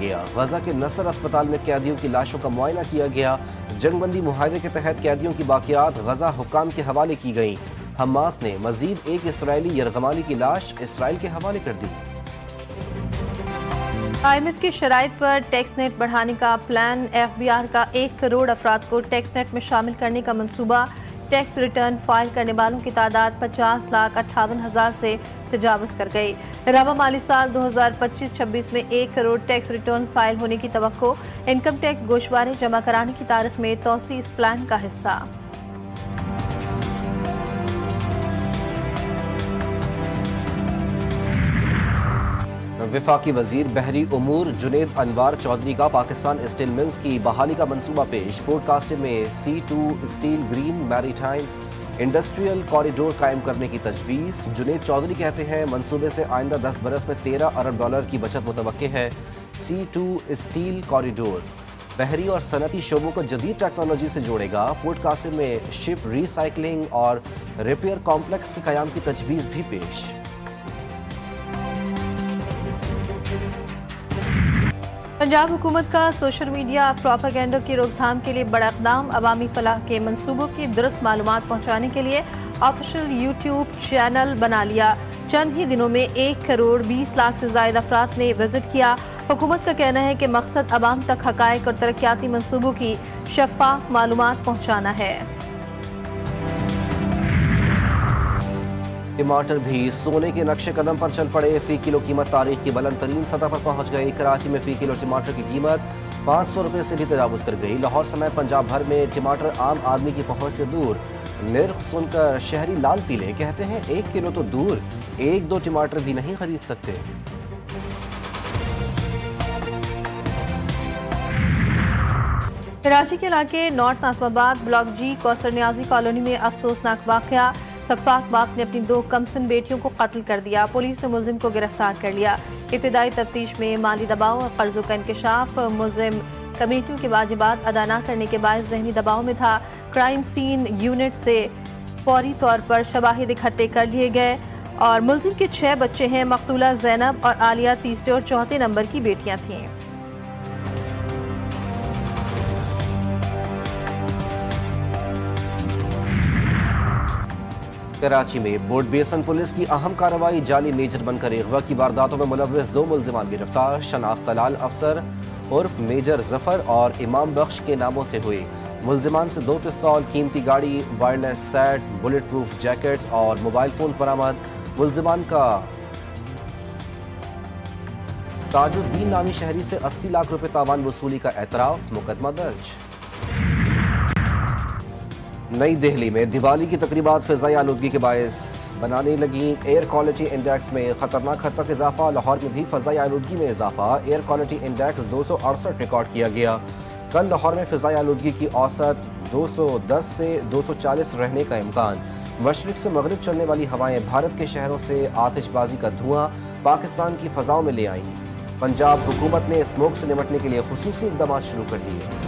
گیا۔ غزہ کے نصر اسپتال میں قیدیوں کی لاشوں کا معائنہ کیا گیا۔ جنگ بندی معاہدے کے تحت قیدیوں کی باقیات غزہ حکام کے حوالے کی گئیں۔ حماس نے مزید ایک اسرائیلی یرغمالی کی لاش اسرائیل کے حوالے کر دی۔ IMF کی شرائط پر ٹیکس نیٹ بڑھانے کا پلان۔ FBR کا 1 کروڑ افراد کو ٹیکس نیٹ میں شامل کرنے کا منصوبہ۔ ٹیکس ریٹرن فائل کرنے والوں کی تعداد 50,58,000 سے تجاوز کر گئی۔ رواں مالی سال 2025-26 میں 1 کروڑ ٹیکس ریٹرنز فائل ہونے کی توقع۔ انکم ٹیکس گوشوارے جمع کرانے کی تاریخ میں توسیع اس پلان کا حصہ۔ وفاقی وزیر بحری امور جنید انوار چودھری کا پاکستان اسٹیل ملز کی بحالی کا منصوبہ پیش۔ پورٹ کاسٹر میں C2 اسٹیل گرین میری ٹائم انڈسٹریل کوریڈور قائم کرنے کی تجویز۔ جنید چودھری کہتے ہیں منصوبے سے آئندہ 10 برس میں $13 ارب کی بچت متوقع ہے۔ C2 اسٹیل کوریڈور بحری اور صنعتی شعبوں کو جدید ٹیکنالوجی سے جوڑے گا۔ پورٹ کاسٹر میں شپ ری سائیکلنگ اور ریپیئر کمپلیکس کے قیام کی تجویز بھی پیش۔ پنجاب حکومت کا سوشل میڈیا پروپیگنڈا کی روک تھام کے لیے بڑا اقدام۔ عوامی فلاح کے منصوبوں کی درست معلومات پہنچانے کے لیے آفیشیل یوٹیوب چینل بنا لیا۔ چند ہی دنوں میں 1 کروڑ 20 لاکھ سے زائد افراد نے وزٹ کیا۔ حکومت کا کہنا ہے کہ مقصد عوام تک حقائق اور ترقیاتی منصوبوں کی شفاف معلومات پہنچانا ہے۔ ٹماٹر بھی سونے کے نقش قدم پر چل پڑے۔ فی کلو قیمت تاریخ کی بلند ترین سطح پر پہنچ گئی۔ کراچی میں فی کلو ٹماٹر کی قیمت 500 روپے سے بھی تجاوز کر گئی۔ لاہور سمیت پنجاب بھر میں ٹماٹر عام آدمی کی پہنچ سے دور۔ نرخ سن کر شہری لال پیلے، کہتے ہیں 1 کلو تو دور 1-2 ٹماٹر بھی نہیں خرید سکتے۔ کراچی کے علاقے نارتھ ناظم آباد بلاک جی کوثر نیازی کالونی میں افسوسناک واقعہ۔ سفاک باپ نے اپنی 2 کمسن بیٹیوں کو قتل کر دیا۔ پولیس نے ملزم کو گرفتار کر لیا۔ ابتدائی تفتیش میں مالی دباؤ اور قرضوں کا انکشاف۔ ملزم کمیٹیوں کے واجبات ادا نہ کرنے کے باعث ذہنی دباؤ میں تھا۔ کرائم سین یونٹ سے فوری طور پر شواہد اکٹھے کر لیے گئے اور ملزم کے 6 بچے ہیں۔ مقتولہ زینب اور عالیہ تیسرے اور چوتھے نمبر کی بیٹیاں تھیں۔ کراچی میں بورڈ بیسن پولیس کی اہم کارروائی۔ جعلی میجر بن کر اغوا کی وارداتوں میں ملوث 2 ملزمان گرفتار۔ شناخت لال افسر عرف میجر ظفر اور امام بخش کے ناموں سے ہوئی۔ ملزمان سے 2 پستول، قیمتی گاڑی، wireless set, bullet proof jackets اور موبائل فون برآمد۔ ملزمان کا تاج الدین نامی شہری سے 80 لاکھ روپے تاوان وصولی کا اعتراف۔ مقدمہ درج۔ نئی دہلی میں دیوالی کی تقریبات فضائی آلودگی کے باعث بنانے لگیں۔ ایئر کوالٹی انڈیکس میں خطرناک حد تک اضافہ۔ لاہور میں بھی فضائی آلودگی میں اضافہ۔ ایئر کوالٹی انڈیکس 268 ریکارڈ کیا گیا۔ کل لاہور میں فضائی آلودگی کی اوسط 210 سے 240 رہنے کا امکان۔ مشرق سے مغرب چلنے والی ہوائیں بھارت کے شہروں سے آتش بازی کا دھواں پاکستان کی فضاؤں میں لے آئیں۔ پنجاب حکومت نے اسموگ سے نمٹنے کے لیے خصوصی اقدامات شروع کر دیے۔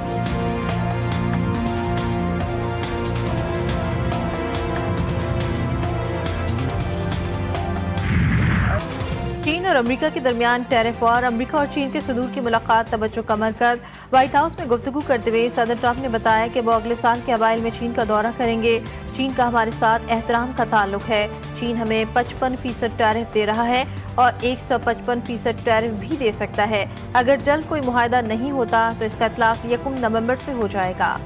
چین اور امریکہ کے درمیان ٹیرف وار۔ امریکہ اور چین کے صدور کی ملاقات توجہ کا مرکز۔ وائٹ ہاؤس میں گفتگو کرتے ہوئے صدر ٹرمپ نے بتایا کہ وہ اگلے سال کے اوائل میں چین کا دورہ کریں گے۔ چین کا ہمارے ساتھ احترام کا تعلق ہے۔ چین ہمیں 55% ٹیرف دے رہا ہے اور 155% ٹیرف بھی دے سکتا ہے۔ اگر جلد کوئی معاہدہ نہیں ہوتا تو اس کا اطلاق 1 نومبر سے ہو جائے گا۔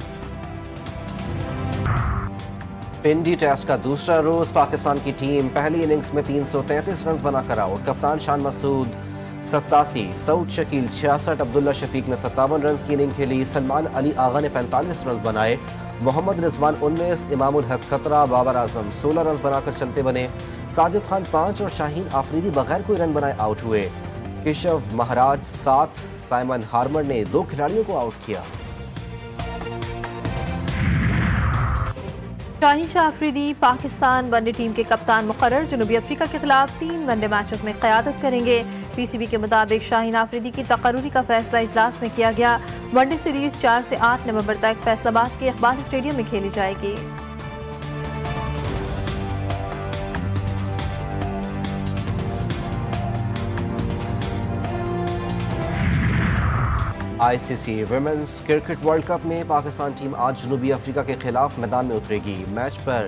پنڈی ٹیسٹ کا دوسرا روز پاکستان کی ٹیم پہلی اننگز میں 333 رنز بنا کر آؤٹ۔ کپتان شان مسعود 87، سعود شکیل 66، عبداللہ شفیق نے 57 رنز کی اننگ کھیلی۔ سلمان علی آغا نے 45 رنز بنائے۔ محمد رضوان 19، امام الحق 17، بابر اعظم 16 رنز بنا کر چلتے بنے۔ ساجد خان 5 اور شاہین آفریدی بغیر کوئی رن بنائے آؤٹ ہوئے۔ کیشو مہاراج 7، سائمن ہارمر نے 2 کھلاڑیوں کو آؤٹ کیا۔ Shaheen Shah Afridi Pakistan one day team کے کپتان مقرر۔ جنوبی افریقہ کے خلاف 3 ون ڈے میچز میں قیادت کریں گے۔ پی سی بی کے مطابق شاہین آفریدی کی تقرری کا فیصلہ اجلاس میں کیا گیا۔ ون ڈے سیریز 4 سے 8 نومبر تک فیصل آباد کے اقبال اسٹیڈیم میں کھیلی جائے گی۔ ICC women's cricket world cup میں پاکستان ٹیم آج جنوبی افریقہ کے خلاف میدان میں اترے گی۔ میچ پر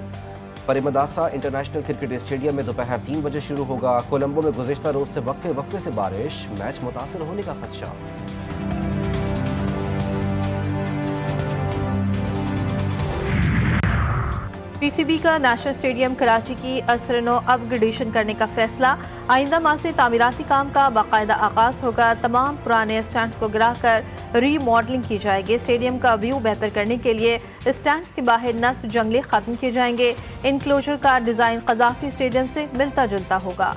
پریمداسا انٹرنیشنل کرکٹ اسٹیڈیم میں دوپہر 3 بجے شروع ہوگا۔ کولمبو میں گزشتہ روز سے وقفے سے بارش، میچ متاثر ہونے کا خدشہ۔ PCB کا نیشنل اسٹیڈیم کراچی کی اثر نو اپ گریڈیشن کرنے کا فیصلہ، آئندہ ماہ سے تعمیراتی کام کا باقاعدہ آغاز ہوگا۔ تمام پرانے اسٹینڈز کو گرا کر ری ماڈلنگ کی جائے گی۔ اسٹیڈیم کا ویو بہتر کرنے کے لیے اسٹینڈز کے باہر نصب جنگلے ختم کیے جائیں گے۔ انکلوجر کا ڈیزائن قذافی اسٹیڈیم سے ملتا جلتا ہوگا۔